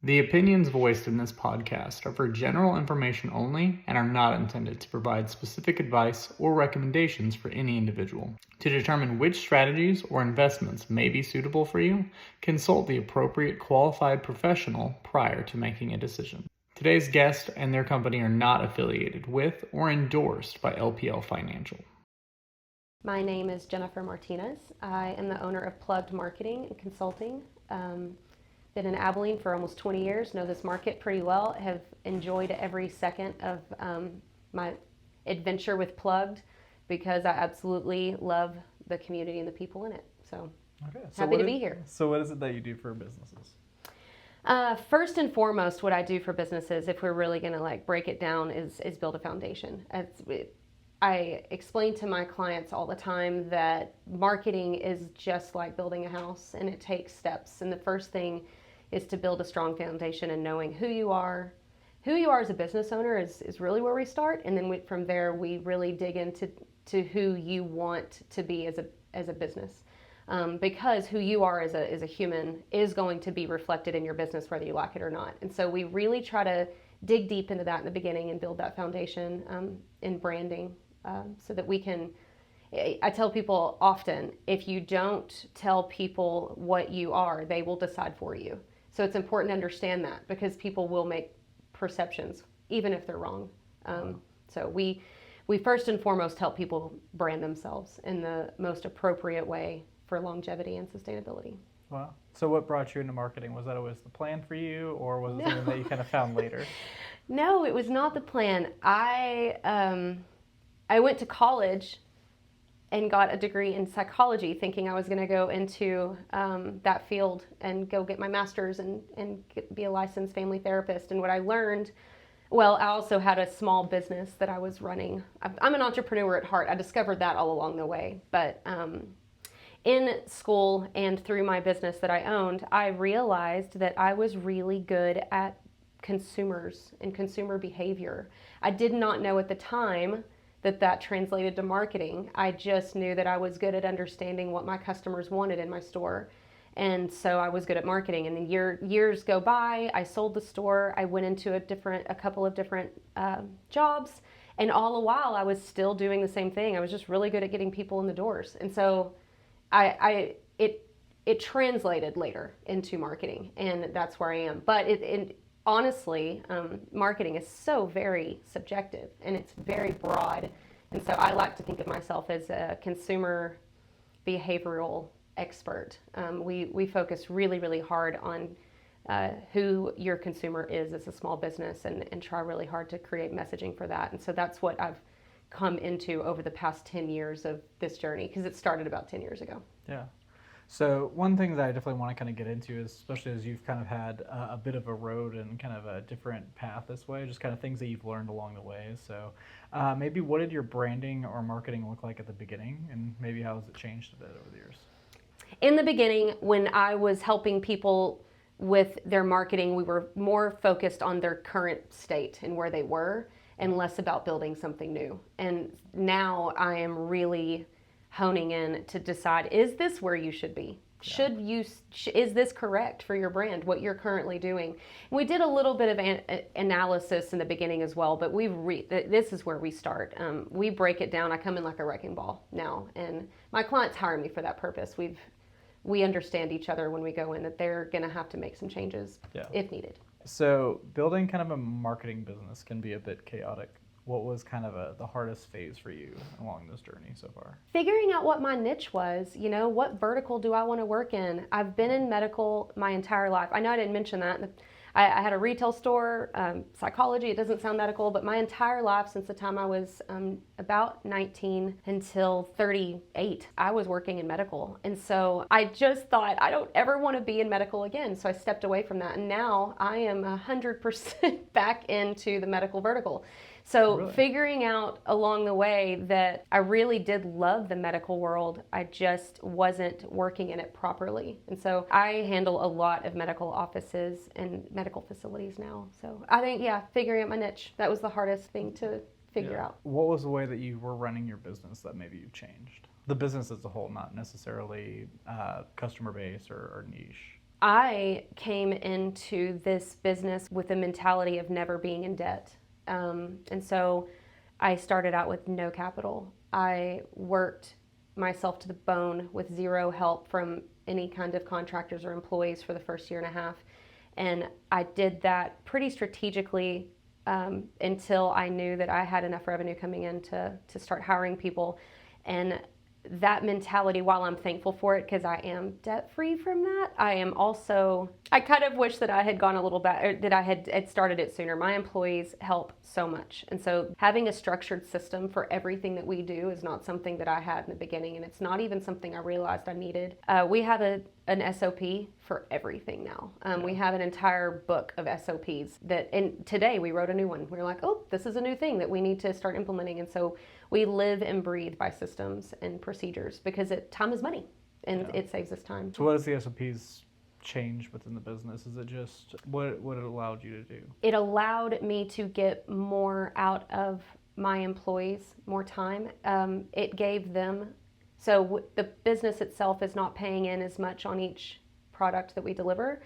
The opinions voiced in this podcast are for general information only and are not intended to provide specific advice or recommendations for any individual. To determine which strategies or investments may be suitable for you, consult the appropriate qualified professional prior to making a decision. Today's guest and their company are not affiliated with or endorsed by LPL Financial. My name is Jennifer Martinez. I am the owner of Plugged Marketing and Consulting. Been in Abilene for almost 20 years, know this market pretty well, have enjoyed every second of my adventure with Plugged because I absolutely love the community and the people in it. So happy to be here. So what is it that you do for businesses? First and foremost, what I do for businesses, if we're really going to break it down, is build a foundation. I explain to my clients all the time that marketing is just like building a house, and it takes steps. And the first thing is to build a strong foundation and knowing who you are. Who you are as a business owner is really where we start, and then from there we really dig into who you want to be as a business. Because who you are as a human is going to be reflected in your business whether you like it or not. And so we really try to dig deep into that in the beginning and build that foundation in branding so that we can. I tell people often, if you don't tell people what you are, they will decide for you. So it's important to understand that because people will make perceptions even if they're wrong. So we first and foremost help people brand themselves in the most appropriate way for longevity and sustainability. Wow. So what brought you into marketing? Was that always the plan for you, or was it something that you kind of found later? No, it was not the plan. I went to college and got a degree in psychology thinking I was going to go into that field and go get my master's and be a licensed family therapist. And what I learned, well, I also had a small business that I was running. I'm an entrepreneur at heart. I discovered that all along the way. But in school and through my business that I owned, I realized that I was really good at consumers and consumer behavior. I did not know at the time that translated to marketing. I just knew that I was good at understanding what my customers wanted in my store. And so I was good at marketing. And then years go by, I sold the store, I went into a couple of different jobs. And all the while I was still doing the same thing. I was just really good at getting people in the doors. And so it translated later into marketing, and that's where I am. But honestly, marketing is so very subjective and it's very broad. And so I like to think of myself as a consumer behavioral expert. We focus really, really hard on who your consumer is as a small business and try really hard to create messaging for that. And so that's what I've come into over the past 10 years of this journey, because it started about 10 years ago. Yeah. So one thing that I definitely want to kind of get into is, especially as you've kind of had a bit of a road and kind of a different path this way, just kind of things that you've learned along the way. So maybe what did your branding or marketing look like at the beginning, and maybe how has it changed a bit over the years? In the beginning, when I was helping people with their marketing, we were more focused on their current state and where they were and less about building something new. And now I am really honing in to decide, is this where you should be? Yeah. Is this correct for your brand, what you're currently doing? And we did a little bit of analysis in the beginning as well, but this is where we start. We break it down. I come in like a wrecking ball now, and my clients hire me for that purpose. We understand each other when we go in that they're going to have to make some changes if needed. So building kind of a marketing business can be a bit chaotic. What was kind of the hardest phase for you along this journey so far? Figuring out what my niche was, what vertical do I want to work in? I've been in medical my entire life. I know I didn't mention that. I had a retail store, psychology, it doesn't sound medical, but my entire life since the time I was about 19 until 38, I was working in medical. And so I just thought, I don't ever want to be in medical again. So I stepped away from that. And now I am 100% back into the medical vertical. So really? Figuring out along the way that I really did love the medical world, I just wasn't working in it properly. And so I handle a lot of medical offices and medical facilities now. So I think, figuring out my niche, that was the hardest thing to figure out. What was the way that you were running your business that maybe you changed? The business as a whole, not necessarily customer base or niche. I came into this business with a mentality of never being in debt. And so I started out with no capital. I worked myself to the bone with zero help from any kind of contractors or employees for the first year and a half. And I did that pretty strategically until I knew that I had enough revenue coming in to start hiring people. And that mentality, while I'm thankful for it because I am debt free from that, I kind of wish that I had gone a little back, or that I had started it sooner. My employees help so much. And so having a structured system for everything that we do is not something that I had in the beginning. And it's not even something I realized I needed. We have an SOP for everything now. We have an entire book of SOPs and today we wrote a new one. We were like, oh, this is a new thing that we need to start implementing. And so we live and breathe by systems and procedures because time is money and it saves us time. So what does the SOPs change within the business? Is it just what it allowed you to do? It allowed me to get more out of my employees, more time. It gave them, so the business itself is not paying in as much on each product that we deliver,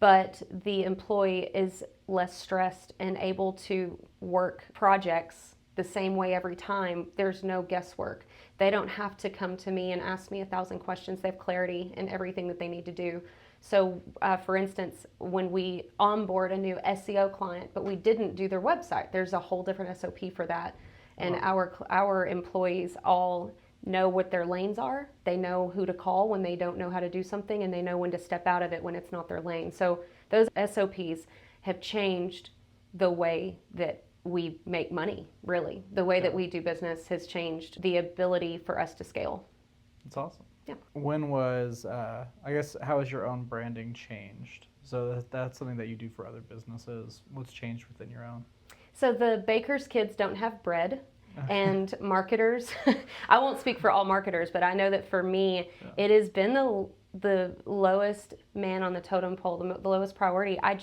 but the employee is less stressed and able to work projects the same way every time. There's no guesswork. They don't have to come to me and ask me 1,000 questions. They have clarity in everything that they need to do. So for instance, when we onboard a new SEO client, but we didn't do their website, there's a whole different SOP for that. And our employees all know what their lanes are. They know who to call when they don't know how to do something, and they know when to step out of it when it's not their lane. So those SOPs have changed the way that we make money, really. The way that we do business has changed the ability for us to scale. That's awesome. Yeah. When was, how has your own branding changed? So that's something that you do for other businesses. What's changed within your own? So the baker's kids don't have bread. And marketers, I won't speak for all marketers, but I know that for me, it has been the lowest man on the totem pole, the lowest priority. I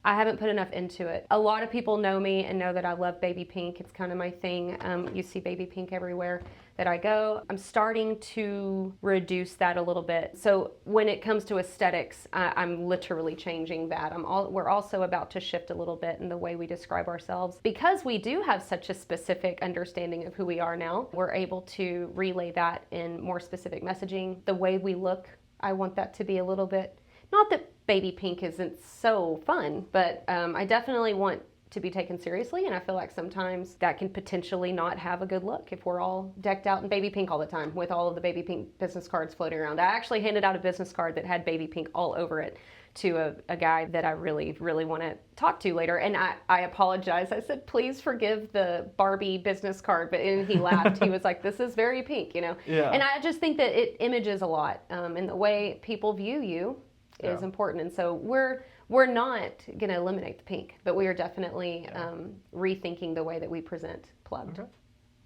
haven't put enough into it. A lot of people know me and know that I love baby pink. It's kind of my thing. You see baby pink everywhere that I go. I'm starting to reduce that a little bit. So when it comes to aesthetics, I'm literally changing that. We're also about to shift a little bit in the way we describe ourselves. Because we do have such a specific understanding of who we are now, we're able to relay that in more specific messaging. The way we look, I want that to be a little bit, not that baby pink isn't so fun, but I definitely want to be taken seriously, and I feel like sometimes that can potentially not have a good look if we're all decked out in baby pink all the time with all of the baby pink business cards floating around. I actually handed out a business card that had baby pink all over it to a guy that I really, really want to talk to later. And I apologized. I said, please forgive the Barbie business card. And he laughed. He was like, this is very pink, you know? Yeah. And I just think that it images a lot. And the way people view you is important. And so we're not going to eliminate the pink, but we are definitely rethinking the way that we present Plugged. Okay.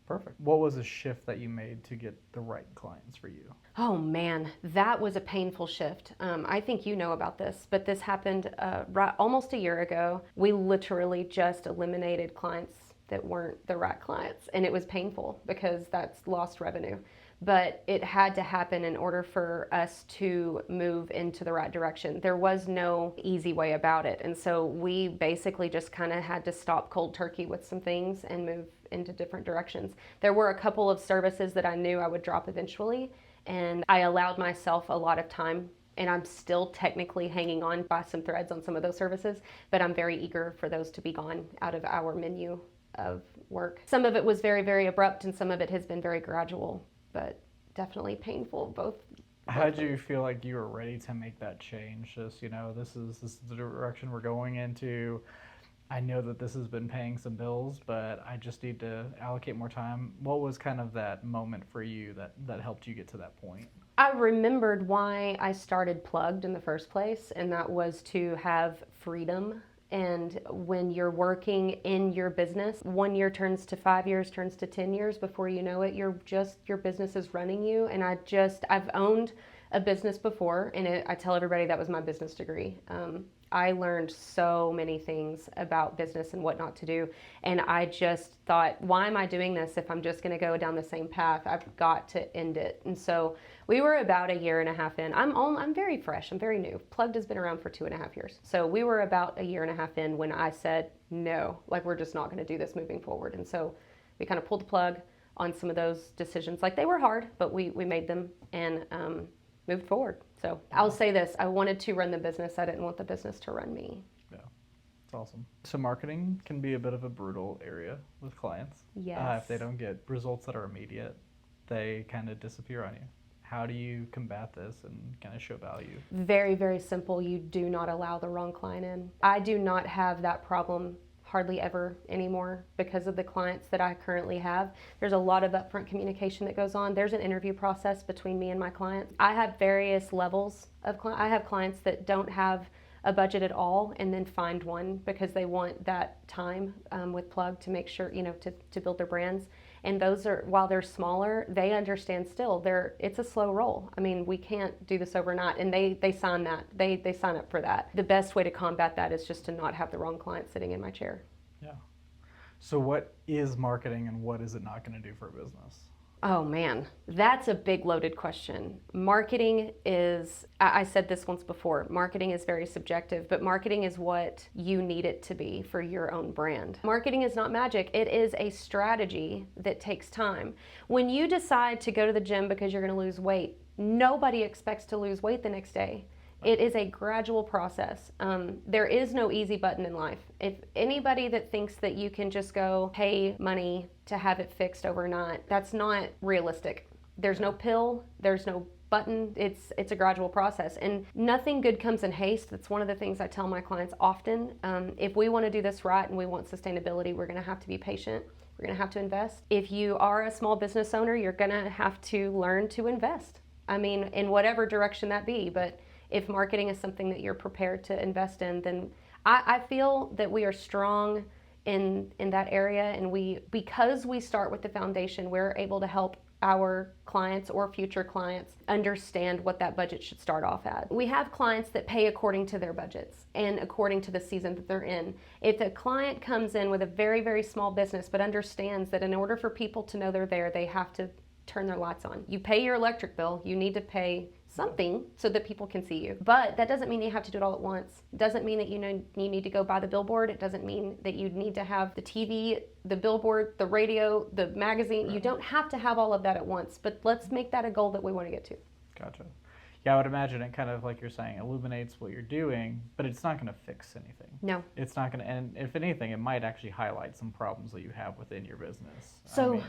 Perfect. What was a shift that you made to get the right clients for you? Oh man, that was a painful shift. I think you know about this, but this happened almost a year ago. We literally just eliminated clients that weren't the right clients, and it was painful because that's lost revenue. But it had to happen in order for us to move into the right direction. There was no easy way about it. And so we basically just kind of had to stop cold turkey with some things and move into different directions. There were a couple of services that I knew I would drop eventually, and I allowed myself a lot of time, and I'm still technically hanging on by some threads on some of those services, but I'm very eager for those to be gone out of our menu of work. Some of it was very, very abrupt, and some of it has been very gradual, but definitely painful both. How did you feel like you were ready to make that change? Just, this is the direction we're going into. I know that this has been paying some bills, but I just need to allocate more time. What was kind of that moment for you that helped you get to that point? I remembered why I started Plugged in the first place, and that was to have freedom. And when you're working in your business, 1 year turns to 5 years, turns to 10 years. Before you know it, your business is running you. And I've owned a business before, and I tell everybody that was my business degree. I learned so many things about business and what not to do, and I just thought, why am I doing this if I'm just going to go down the same path? I've got to end it. And so we were about a year and a half in. I'm very fresh. I'm very new. Plugged has been around for 2.5 years. So we were about a year and a half in when I said, no, like we're just not going to do this moving forward. And so we kind of pulled the plug on some of those decisions. Like they were hard, but we made them and moved forward. So I'll say this, I wanted to run the business. I didn't want the business to run me. Yeah, it's awesome. So marketing can be a bit of a brutal area with clients. Yes. If they don't get results that are immediate, they kind of disappear on you. How do you combat this and kind of show value? Very, very simple. You do not allow the wrong client in. I do not have that problem hardly ever anymore because of the clients that I currently have. There's a lot of upfront communication that goes on. There's an interview process between me and my clients. I have various levels of clients. I have clients that don't have a budget at all and then find one because they want that time with Plug to make sure, to build their brands. And those are, while they're smaller, they understand still it's a slow roll. I mean, we can't do this overnight, and they sign that. They sign up for that. The best way to combat that is just to not have the wrong client sitting in my chair. Yeah. So what is marketing and what is it not going to do for a business? Oh man, that's a big loaded question. Marketing is, I said this once before, marketing is very subjective, but marketing is what you need it to be for your own brand. Marketing is not magic. It is a strategy that takes time. When you decide to go to the gym because you're going to lose weight, nobody expects to lose weight the next day. It is a gradual process. There is no easy button in life. If anybody that thinks that you can just go pay money to have it fixed overnight, that's not realistic. There's no pill, there's no button. It's a gradual process, and nothing good comes in haste. That's one of the things I tell my clients often. If we want to do this right and we want sustainability, we're going to have to be patient. We're going to have to invest. If you are a small business owner, you're going to have to learn to invest. I mean, in whatever direction that be, but if marketing is something that you're prepared to invest in, then I feel that we are strong in that area, and because we start with the foundation, we're able to help our clients or future clients understand what that budget should start off at. We have clients that pay according to their budgets and according to the season that they're in. If a client comes in with a very, very small business but understands that in order for people to know they're there, they have to turn their lights on. You pay your electric bill, you need to pay something so that people can see you. But that doesn't mean you have to do it all at once. It doesn't mean that you need to go buy the billboard. It doesn't mean that you need to have the TV, the billboard, the radio, the magazine. Right. You don't have to have all of that at once, but let's make that a goal that we want to get to. Gotcha. Yeah, I would imagine it kind of, like you're saying, illuminates what you're doing, but it's not going to fix anything. No. It's not going to, and if anything, it might actually highlight some problems that you have within your business. So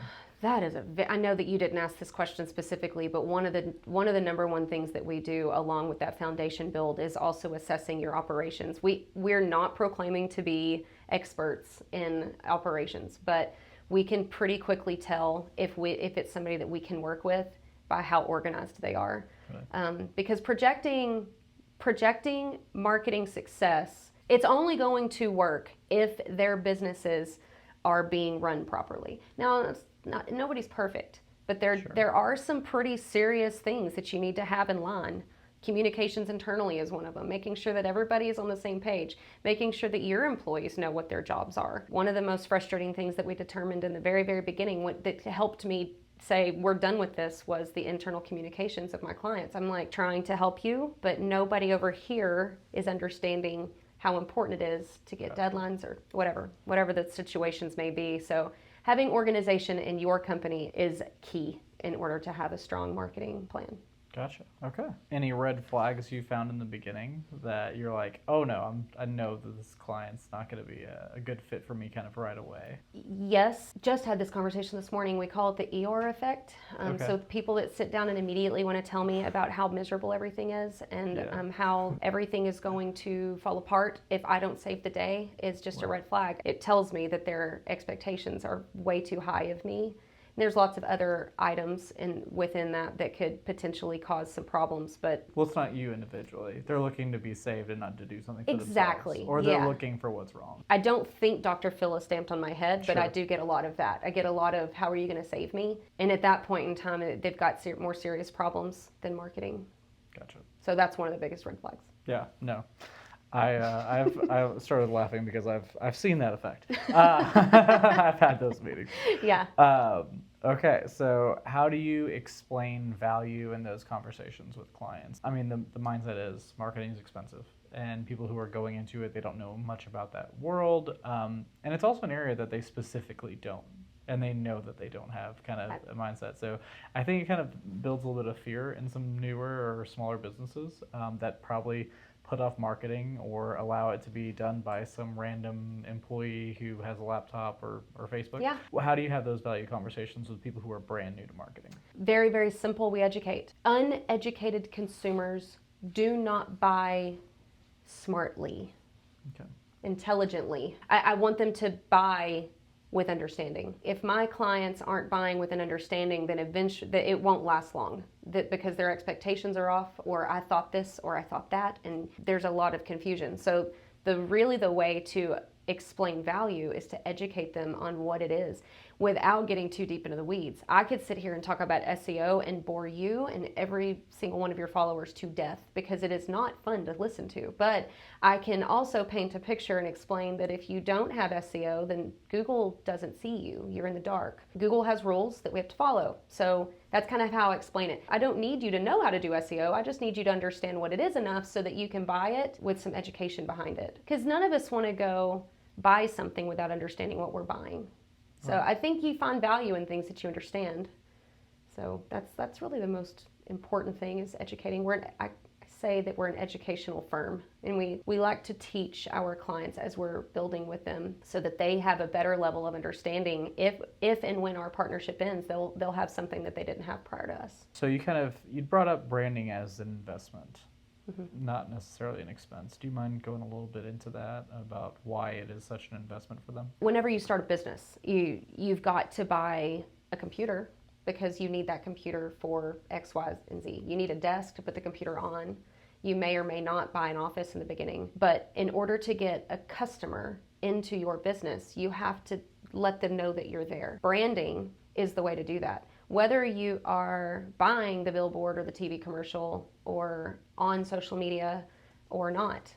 that is I know that you didn't ask this question specifically, but one of the number one things that we do along with that foundation build is also assessing your operations. We're not proclaiming to be experts in operations, but we can pretty quickly tell if it's somebody that we can work with by how organized they are. Right. Because projecting marketing success, it's only going to work if their businesses are being run properly. Now, nobody's perfect, but there are some pretty serious things that you need to have in line. Communications internally is one of them, making sure that everybody is on the same page, making sure that your employees know what their jobs are. One of the most frustrating things that we determined in the very, very beginning that helped me say we're done with this was the internal communications of my clients. I'm like trying to help you, but nobody over here is understanding how important it is to get deadlines or whatever the situations may be. So having organization in your company is key in order to have a strong marketing plan. Gotcha. Okay. Any red flags you found in the beginning that you're like, oh no, I know that this client's not going to be a good fit for me kind of right away? Yes. Just had this conversation this morning. We call it the Eeyore effect. So people that sit down and immediately want to tell me about how miserable everything is and how everything is going to fall apart if I don't save the day is just a red flag. It tells me that their expectations are way too high of me. There's lots of other items within that could potentially cause some problems, but... Well, it's not you individually. They're looking to be saved and not to do something for exactly, themselves. Or they're looking for what's wrong. I don't think Dr. Phil is stamped on my head, but I do get a lot of that. I get a lot of, how are you going to save me? And at that point in time, they've got more serious problems than marketing. Gotcha. So that's one of the biggest red flags. Yeah, no. I started laughing because I've seen that effect. I've had those meetings. Yeah. Okay, so how do you explain value in those conversations with clients? I mean, the mindset is marketing is expensive, and people who are going into it, they don't know much about that world, and it's also an area that they specifically don't, and they know that they don't have kind of a mindset. So I think it kind of builds a little bit of fear in some newer or smaller businesses that probably put off marketing or allow it to be done by some random employee who has a laptop or Facebook. Yeah. Well, how do you have those value conversations with people who are brand new to marketing? Very, very simple. We educate. Uneducated consumers do not buy smartly, Okay. intelligently. I want them to buy with understanding. If my clients aren't buying with an understanding, then eventually it won't last long, because their expectations are off, or I thought this or I thought that, and there's a lot of confusion. So the way to explain value is to educate them on what it is without getting too deep into the weeds. I could sit here and talk about SEO and bore you and every single one of your followers to death, because it is not fun to listen to. But I can also paint a picture and explain that if you don't have SEO, then Google doesn't see you. You're in the dark. Google has rules that we have to follow. So that's kind of how I explain it. I don't need you to know how to do SEO. I just need you to understand what it is enough so that you can buy it with some education behind it. Because none of us want to go buy something without understanding what we're buying. So I think you find value in things that you understand. So that's really the most important thing, is educating. I say that we're an educational firm, and we like to teach our clients as we're building with them so that they have a better level of understanding. If and when our partnership ends, they'll have something that they didn't have prior to us. So you brought up branding as an investment. Not necessarily an expense. Do you mind going a little bit into that about why it is such an investment for them? Whenever you start a business, you've got to buy a computer, because you need that computer for X, Y, and Z. You need a desk to put the computer on. You may or may not buy an office in the beginning, but in order to get a customer into your business, you have to let them know that you're there. Branding is the way to do that. Whether you are buying the billboard or the TV commercial or on social media or not,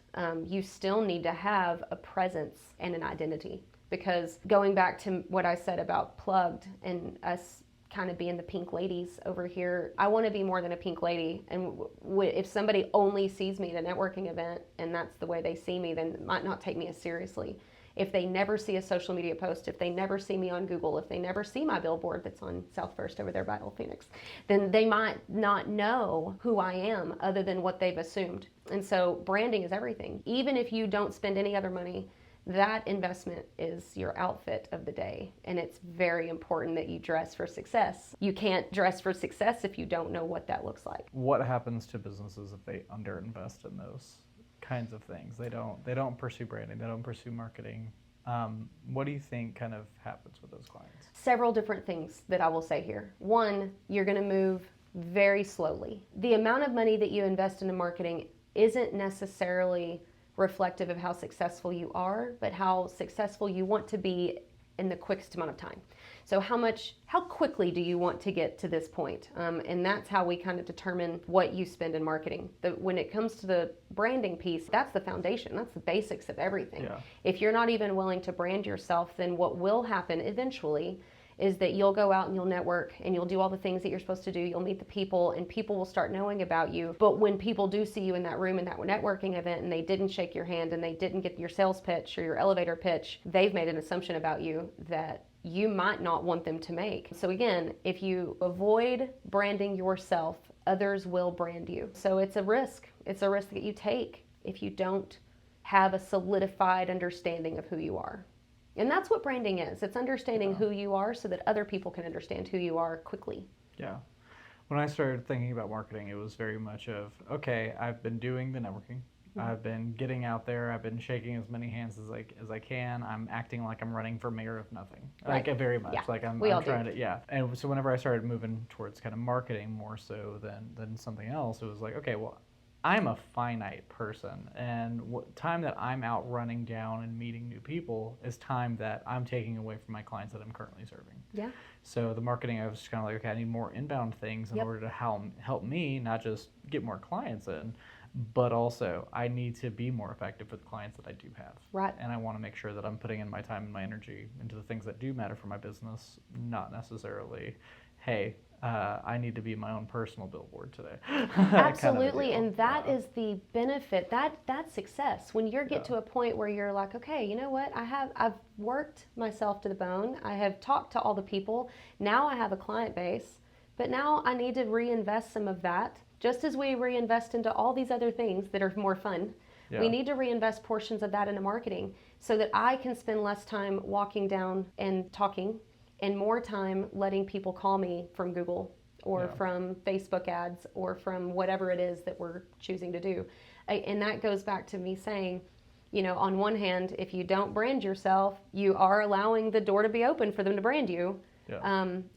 you still need to have a presence and an identity. Because going back to what I said about Plugged and us kind of being the pink ladies over here, I want to be more than a pink lady. And if somebody only sees me at a networking event and that's the way they see me, then it might not take me as seriously. If they never see a social media post, if they never see me on Google, if they never see my billboard that's on South First over there by Old Phoenix, then they might not know who I am other than what they've assumed. And so branding is everything. Even if you don't spend any other money, that investment is your outfit of the day. And it's very important that you dress for success. You can't dress for success if you don't know what that looks like. What happens to businesses if they underinvest in those kinds of things? They don't pursue branding, they don't pursue marketing. What do you think kind of happens with those clients? Several different things that I will say here. One, you're going to move very slowly. The amount of money that you invest into marketing isn't necessarily reflective of how successful you are, but how successful you want to be in the quickest amount of time. So how quickly do you want to get to this point? And that's how we kind of determine what you spend in marketing. When it comes to the branding piece, that's the foundation. That's the basics of everything. Yeah. If you're not even willing to brand yourself, then what will happen eventually is that you'll go out and you'll network and you'll do all the things that you're supposed to do. You'll meet the people and people will start knowing about you. But when people do see you in that room in that networking event and they didn't shake your hand and they didn't get your sales pitch or your elevator pitch, they've made an assumption about you that you might not want them to make. So again, if you avoid branding yourself, others will brand you. So it's a risk. It's a risk that you take if you don't have a solidified understanding of who you are. And that's what branding is. It's understanding who you are so that other people can understand who you are quickly. Yeah. When I started thinking about marketing, it was very much of, okay, I've been doing the networking. I've been getting out there. I've been shaking as many hands as I can. I'm acting like I'm running for mayor of nothing. Right. Like very much. Yeah. Like I'm trying to, yeah. And so whenever I started moving towards kind of marketing more so than something else, it was like, okay, well, I'm a finite person, and what time that I'm out running down and meeting new people is time that I'm taking away from my clients that I'm currently serving. Yeah. So the marketing, I was just kind of like, okay, I need more inbound things in order to help me not just get more clients in, but also I need to be more effective with the clients that I do have. Right. And I want to make sure that I'm putting in my time and my energy into the things that do matter for my business, not necessarily, hey, I need to be my own personal billboard today. Absolutely, and that is the benefit. That's success. When you get to a point where you're like, okay, you know what? I've worked myself to the bone. I have talked to all the people. Now I have a client base, but now I need to reinvest some of that. Just as we reinvest into all these other things that are more fun, we need to reinvest portions of that into marketing so that I can spend less time walking down and talking and more time letting people call me from Google or from Facebook ads or from whatever it is that we're choosing to do. And that goes back to me saying, you know, on one hand, if you don't brand yourself, you are allowing the door to be open for them to brand you.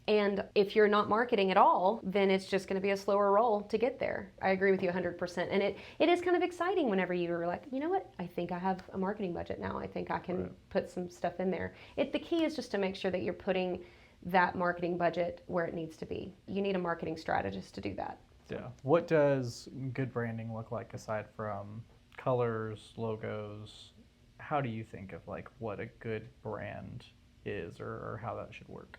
And if you're not marketing at all, then it's just going to be a slower roll to get there. I agree with you 100%. And it is kind of exciting whenever you're like, you know what, I think I have a marketing budget now. I think I can put some stuff in there. The key is just to make sure that you're putting that marketing budget where it needs to be. You need a marketing strategist to do that. Yeah. What does good branding look like aside from colors, logos? How do you think of like what a good brand is or how that should work?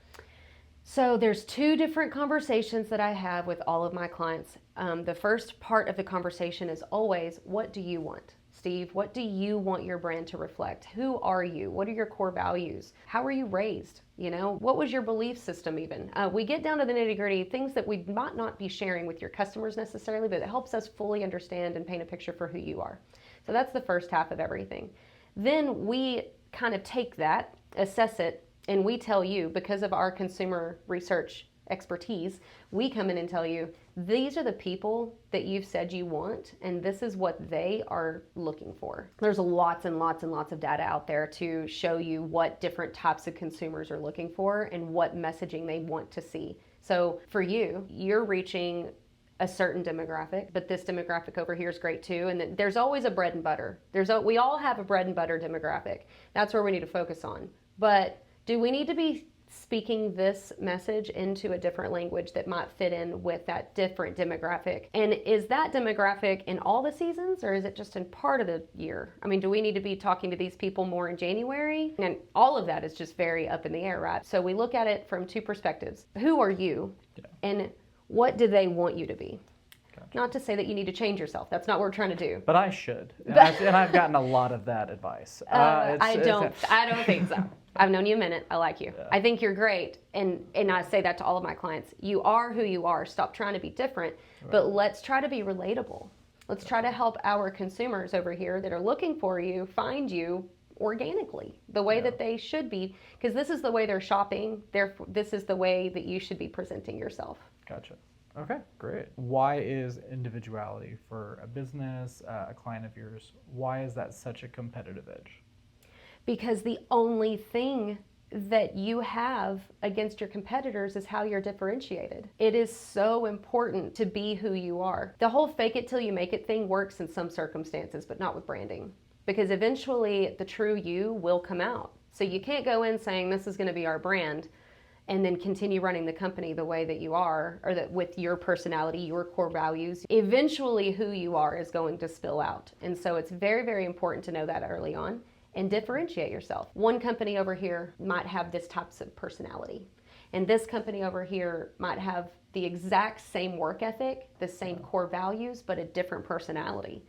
So there's two different conversations that I have with all of my clients. The first part of the conversation is always, what do you want? Steve, what do you want your brand to reflect? Who are you? What are your core values? How were you raised? You know, what was your belief system even? We get down to the nitty gritty, things that we might not be sharing with your customers necessarily, but it helps us fully understand and paint a picture for who you are. So that's the first half of everything. Then we kind of take that, assess it, and we tell you, because of our consumer research expertise, we come in and tell you, these are the people that you've said you want, and this is what they are looking for. There's lots and lots and lots of data out there to show you what different types of consumers are looking for and what messaging they want to see. So for you, you're reaching a certain demographic, but this demographic over here is great too. And then there's always a bread and butter. We all have a bread and butter demographic. That's where we need to focus on. But do we need to be speaking this message into a different language that might fit in with that different demographic? And is that demographic in all the seasons, or is it just in part of the year? I mean, do we need to be talking to these people more in January? And all of that is just very up in the air, right? So we look at it from two perspectives. Who are you? And what do they want you to be? Gotcha. Not to say that you need to change yourself. That's not what we're trying to do. But I should. And I've gotten a lot of that advice. I don't think so. I've known you a minute. I like you. Yeah. I think you're great. And I say that to all of my clients. You are who you are. Stop trying to be different. Right. But let's try to be relatable. Let's try to help our consumers over here that are looking for you find you organically, the way that they should be. Because this is the way they're shopping. Therefore, this is the way that you should be presenting yourself. Gotcha. Okay, great. Why is individuality for a business, a client of yours, why is that such a competitive edge? Because the only thing that you have against your competitors is how you're differentiated. It is so important to be who you are. The whole fake it till you make it thing works in some circumstances, but not with branding. Because eventually the true you will come out. So you can't go in saying this is going to be our brand and then continue running the company the way that you are, or that with your personality, your core values. Eventually who you are is going to spill out. And so it's very, very important to know that early on and differentiate yourself. One company over here might have this type of personality, and this company over here might have the exact same work ethic, the same core values, but a different personality.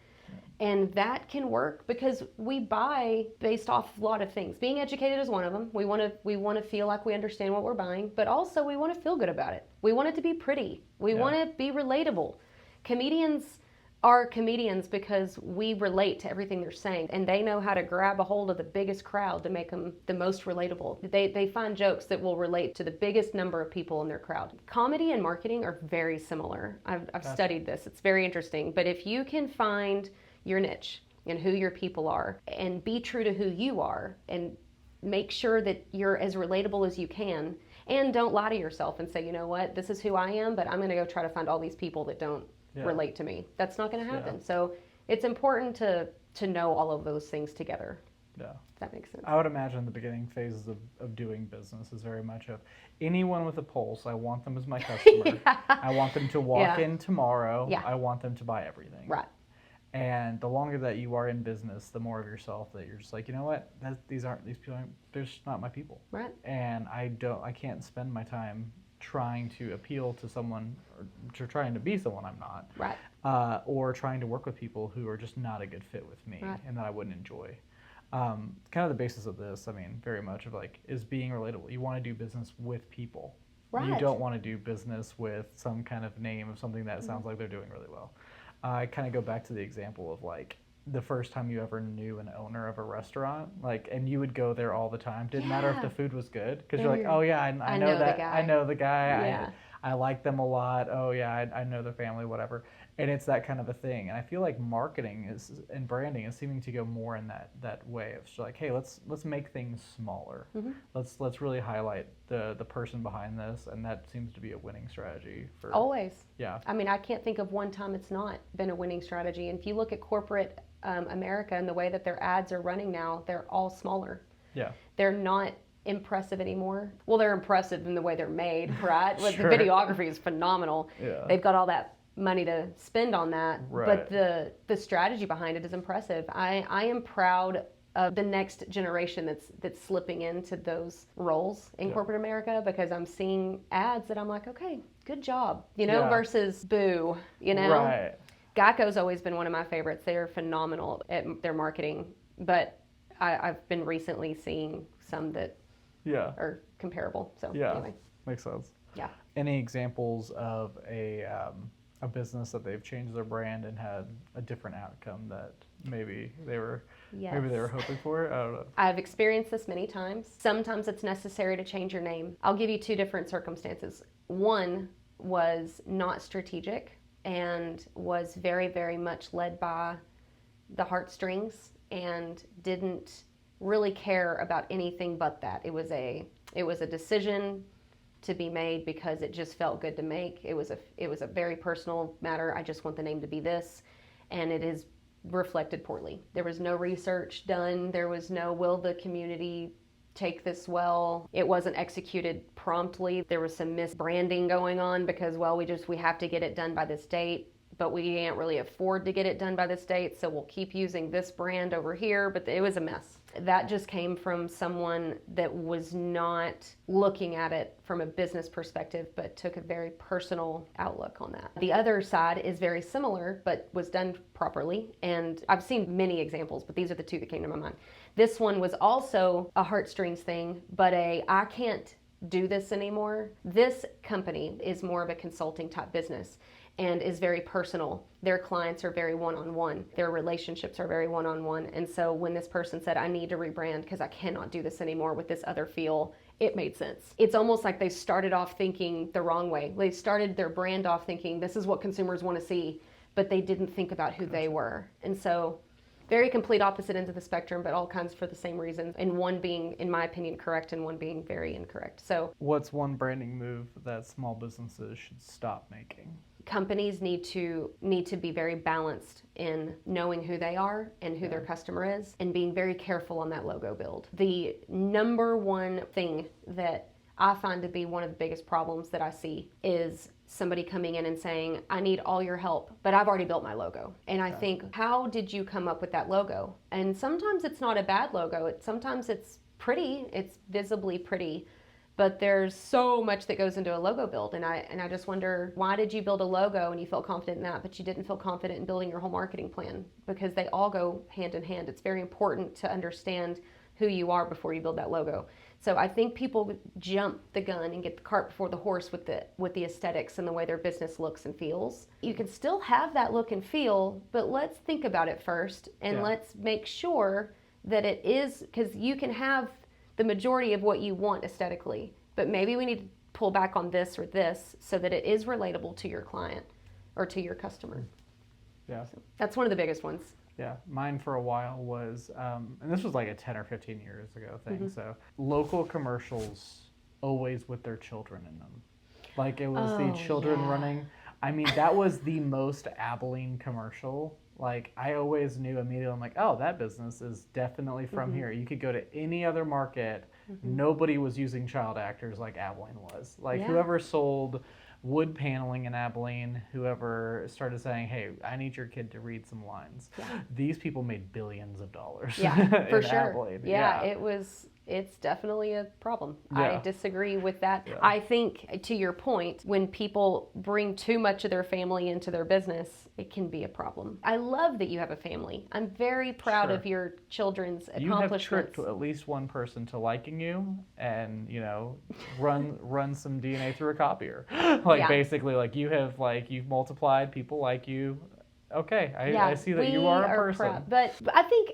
And that can work because we buy based off a lot of things. Being educated is one of them. We want to feel like we understand what we're buying, but also we want to feel good about it. We want it to be pretty. We want to be relatable. Comedians are comedians because we relate to everything they're saying, and they know how to grab a hold of the biggest crowd to make them the most relatable. They find jokes that will relate to the biggest number of people in their crowd. Comedy and marketing are very similar. I've studied this. It's very interesting. But if you can find your niche and who your people are and be true to who you are and make sure that you're as relatable as you can, and don't lie to yourself and say, you know what, this is who I am, but I'm going to go try to find all these people that don't relate to me. That's not going to happen. So it's important to know all of those things together. Yeah. If that makes sense. I would imagine the beginning phases of doing business is very much of anyone with a pulse. I want them as my customer. Yeah. I want them to walk Yeah. in tomorrow. Yeah. I want them to buy everything. Right. And the longer that you are in business, the more of yourself that you're just like, you know what? These people they're just not my people. Right. And I can't spend my time trying to appeal to someone or to trying to be someone I'm not. Right. Or trying to work with people who are just not a good fit with me Right. and that I wouldn't enjoy. Kind of the basis of this, I mean, very much of like, is being relatable. You want to do business with people. Right. You don't want to do business with some kind of name of something that sounds like they're doing really well. I kind of go back to the example of like the first time you ever knew an owner of a restaurant, like, and you would go there all the time. Didn't matter if the food was good, because you're like, oh yeah, I know that, I know the guy. Yeah. I like them a lot. Oh yeah, I know their family, whatever. And it's that kind of a thing. And I feel like marketing and branding is seeming to go more in that way of just like, hey, let's make things smaller. Mm-hmm. Let's really highlight the person behind this, and that seems to be a winning strategy for Always. Yeah. I mean, I can't think of one time it's not been a winning strategy. And if you look at corporate America and the way that their ads are running now, they're all smaller. Yeah. They're not impressive anymore. Well, they're impressive in the way they're made, right? But Sure. the videography is phenomenal. Yeah. They've got all that money to spend on that. Right. But the strategy behind it is impressive. I am proud of the next generation that's slipping into those roles in corporate America, because I'm seeing ads that I'm like, okay, good job, Yeah. versus boo, Right. Geico's always been one of my favorites. They're phenomenal at their marketing, but I've been recently seeing some that Yeah. are comparable. So Yeah. anyway, Makes sense. yeah. Any examples of a business that they've changed their brand and had a different outcome that maybe they were hoping for? I don't know. I've experienced this many times. Sometimes it's necessary to change your name. I'll give you two different circumstances. One was not strategic and was very, very much led by the heartstrings and didn't really care about anything but that. It was a decision to be made because it just felt good to make. It was a very personal matter. I just want the name to be this, and it is reflected poorly. There was no research done. There was no, will the community take this well? It wasn't executed promptly. There was some misbranding going on because, well, we have to get it done by this date, but we can't really afford to get it done by this date, so we'll keep using this brand over here. But it was a mess. That just came from someone that was not looking at it from a business perspective, but took a very personal outlook on that. The other side is very similar, but was done properly. And I've seen many examples, but these are the two that came to my mind. This one was also a heartstrings thing, but I can't do this anymore. This company is more of a consulting type business and is very personal. Their clients are very one-on-one. Their relationships are very one-on-one. And so when this person said, I need to rebrand because I cannot do this anymore with this other feel, it made sense. It's almost like they started off thinking the wrong way. They started their brand off thinking this is what consumers want to see, but they didn't think about who they were. And so very complete opposite ends of the spectrum, but all kinds for the same reasons. And one being, in my opinion, correct and one being very incorrect. So what's one branding move that small businesses should stop making? Companies need to be very balanced in knowing who they are and who their customer is, and being very careful on that logo build. The number one thing that I find to be one of the biggest problems that I see is somebody coming in and saying, I need all your help, but I've already built my logo. And I think, how did you come up with that logo? And sometimes it's not a bad logo. Sometimes it's pretty, it's visibly pretty, but there's so much that goes into a logo build. And I just wonder, why did you build a logo and you felt confident in that, but you didn't feel confident in building your whole marketing plan? Because they all go hand in hand. It's very important to understand who you are before you build that logo. So I think people jump the gun and get the cart before the horse with the aesthetics and the way their business looks and feels. You can still have that look and feel, but let's think about it first, and let's make sure that it is, because you can have the majority of what you want aesthetically, but maybe we need to pull back on this or this so that it is relatable to your client or to your customer. Yeah. So that's one of the biggest ones. Yeah, mine for a while was, and this was like a 10 or 15 years ago thing, so local commercials always with their children in them. Like it was the children running. I mean, that was the most Abilene commercial Like I always knew immediately, I'm like, oh, that business is definitely from here. You could go to any other market. Nobody was using child actors like Abilene was. Like Yeah. whoever sold wood paneling in Abilene, whoever started saying, hey, I need your kid to read some lines. Yeah. These people made billions of dollars. Yeah, for in sure. Abilene. Yeah, it's definitely a problem. I Yeah. disagree with that. Yeah. I think, to your point, when people bring too much of their family into their business, it can be a problem. I love that you have a family. I'm very proud Sure. of your children's You have accomplishments. tricked at least one person to liking you, and run some DNA through a copier. Like Yeah. basically, like you've multiplied. People like you. Okay, Yeah, I see that we you are a person. proud. But I think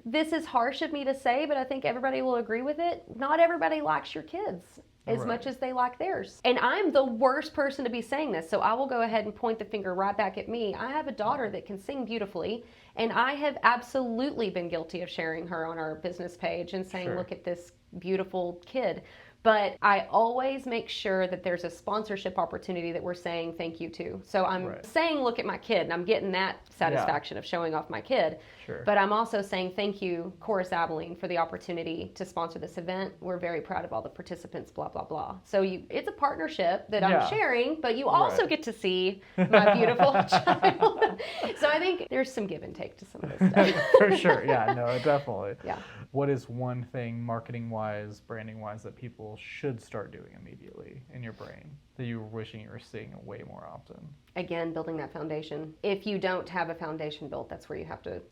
this is harsh of me to say, but I think everybody will agree with it. Not everybody likes your kids as Right. much as they like theirs. And I'm the worst person to be saying this, so I will go ahead and point the finger right back at me. I have a daughter that can sing beautifully, and I have absolutely been guilty of sharing her on our business page and saying, Sure. look at this beautiful kid. But I always make sure that there's a sponsorship opportunity that we're saying thank you to. So I'm Right. saying, look at my kid, and I'm getting that satisfaction of showing off my kid. Sure. But I'm also saying thank you, Chorus Abilene, for the opportunity to sponsor this event. We're very proud of all the participants, blah, blah, blah. So it's a partnership that Yeah. I'm sharing, but you also Right. get to see my beautiful child. So I think there's some give and take to some of this stuff. For sure. Yeah, no, definitely. Yeah. What is one thing marketing wise, branding wise, that people should start doing immediately in your brain that you were wishing you were seeing way more often? Again, building that foundation. If you don't have a foundation built, that's where you have to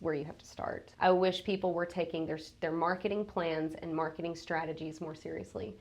start. I wish people were taking their marketing plans and marketing strategies more seriously.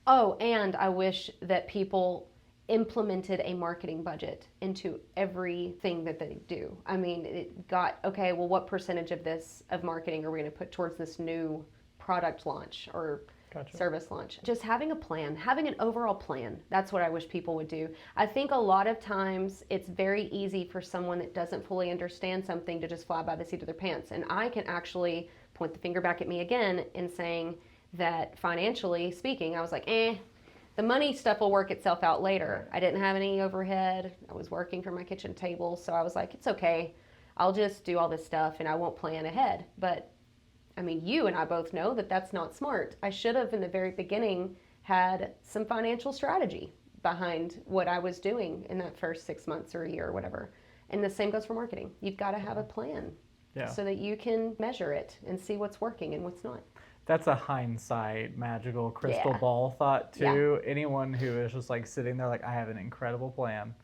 Oh, and I wish that people implemented a marketing budget into everything that they do. I mean, it got, okay, well, what percentage of marketing are we going to put towards this new product launch or Gotcha. service launch? Just having a plan, having an overall plan. That's what I wish people would do. I think a lot of times it's very easy for someone that doesn't fully understand something to just fly by the seat of their pants. And I can actually point the finger back at me again in saying that financially speaking, I was like, the money stuff will work itself out later. I didn't have any overhead. I was working from my kitchen table. So I was like, it's okay. I'll just do all this stuff and I won't plan ahead. But I mean, you and I both know that that's not smart. I should have in the very beginning had some financial strategy behind what I was doing in that first 6 months or a year or whatever. And the same goes for marketing. You've got to have a plan so that you can measure it and see what's working and what's not. That's a hindsight, magical crystal Yeah. ball thought too. Anyone who is just like sitting there like, I have an incredible plan,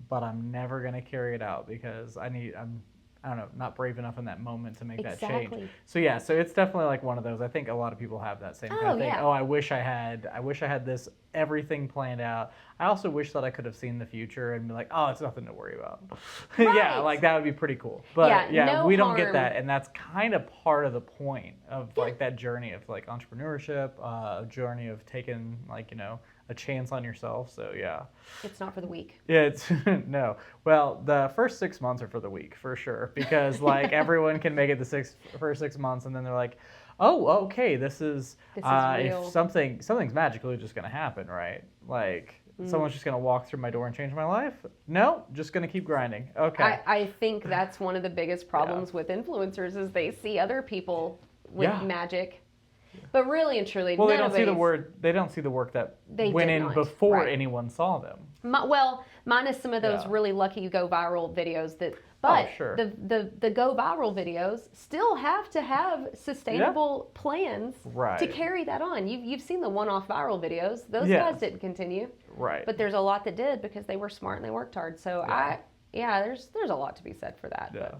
but I'm never going to carry it out because I'm I don't know, not brave enough in that moment to make that change. Exactly. So yeah, so it's definitely like one of those. I think a lot of people have that same kind of thing. yeah. Oh, I wish I had this everything planned out. I also wish that I could have seen the future and be like, oh, it's nothing to worry about. Yeah, Right. like that would be pretty cool. But Yeah, no we don't get harm. that, and that's kind of part of the point of like that journey of like entrepreneurship, a journey of taking like a chance on yourself. So yeah. It's not for the weak. Yeah, it's no. Well, the first 6 months are for the weak, for sure, because like everyone can make it the first 6 months, and then they're like, "Oh, okay, this is real." if something's magically just gonna happen, right? Like someone's just gonna walk through my door and change my life? No, just gonna keep grinding. Okay. I think that's one of the biggest problems with influencers is they see other people with Yeah. magic. But really and truly, Well, they don't see the nobody's- They don't see the work that They went did in not. before Right. anyone saw them. Well, minus some of those Yeah. really lucky go viral videos that, but sure. the go viral videos still have to have sustainable plans Right. to carry that on. You've seen the one-off viral videos; those Yes. guys didn't continue, Right. but there's a lot that did because they were smart and they worked hard. So there's a lot to be said for that. yeah.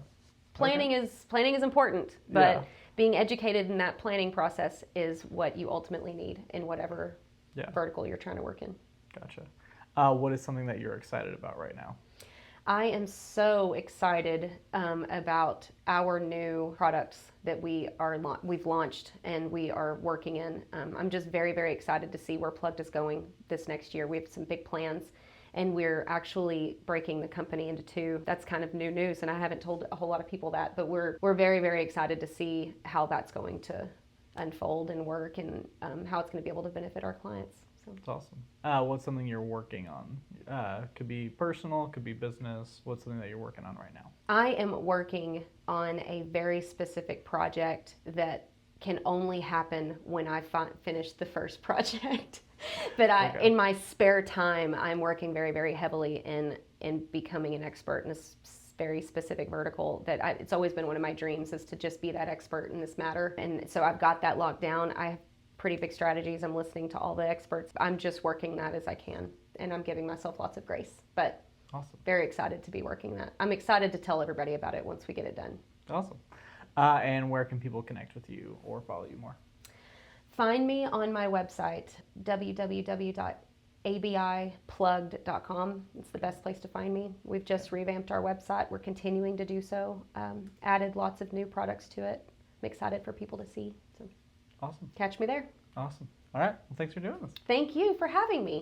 Planning is important, but Yeah. being educated in that planning process is what you ultimately need in whatever Yeah. vertical you're trying to work in. Gotcha. What is something that you're excited about right now? I am so excited about our new products that we've launched and we are working in. I'm just very, very excited to see where Plugged is going this next year. We have some big plans. And we're actually breaking the company into two. That's kind of new news, and I haven't told a whole lot of people that, but we're very, very excited to see how that's going to unfold and work and how it's going to be able to benefit our clients. So. That's awesome. What's something you're working on? Could be personal, could be business. What's something that you're working on right now? I am working on a very specific project that can only happen when I finish the first project. But Okay. in my spare time, I'm working very, very heavily in becoming an expert in a very specific vertical that it's always been one of my dreams, is to just be that expert in this matter. And so I've got that locked down. I have pretty big strategies. I'm listening to all the experts. I'm just working that as I can, and I'm giving myself lots of grace. But Awesome. very excited to be working that. I'm excited to tell everybody about it once we get it done. Awesome. And where can people connect with you or follow you more? Find me on my website, www.abiplugged.com. It's the best place to find me. We've just revamped our website. We're continuing to do so. Added lots of new products to it. I'm excited for people to see. So Awesome. catch me there. Awesome. All right. Well, thanks for doing this. Thank you for having me.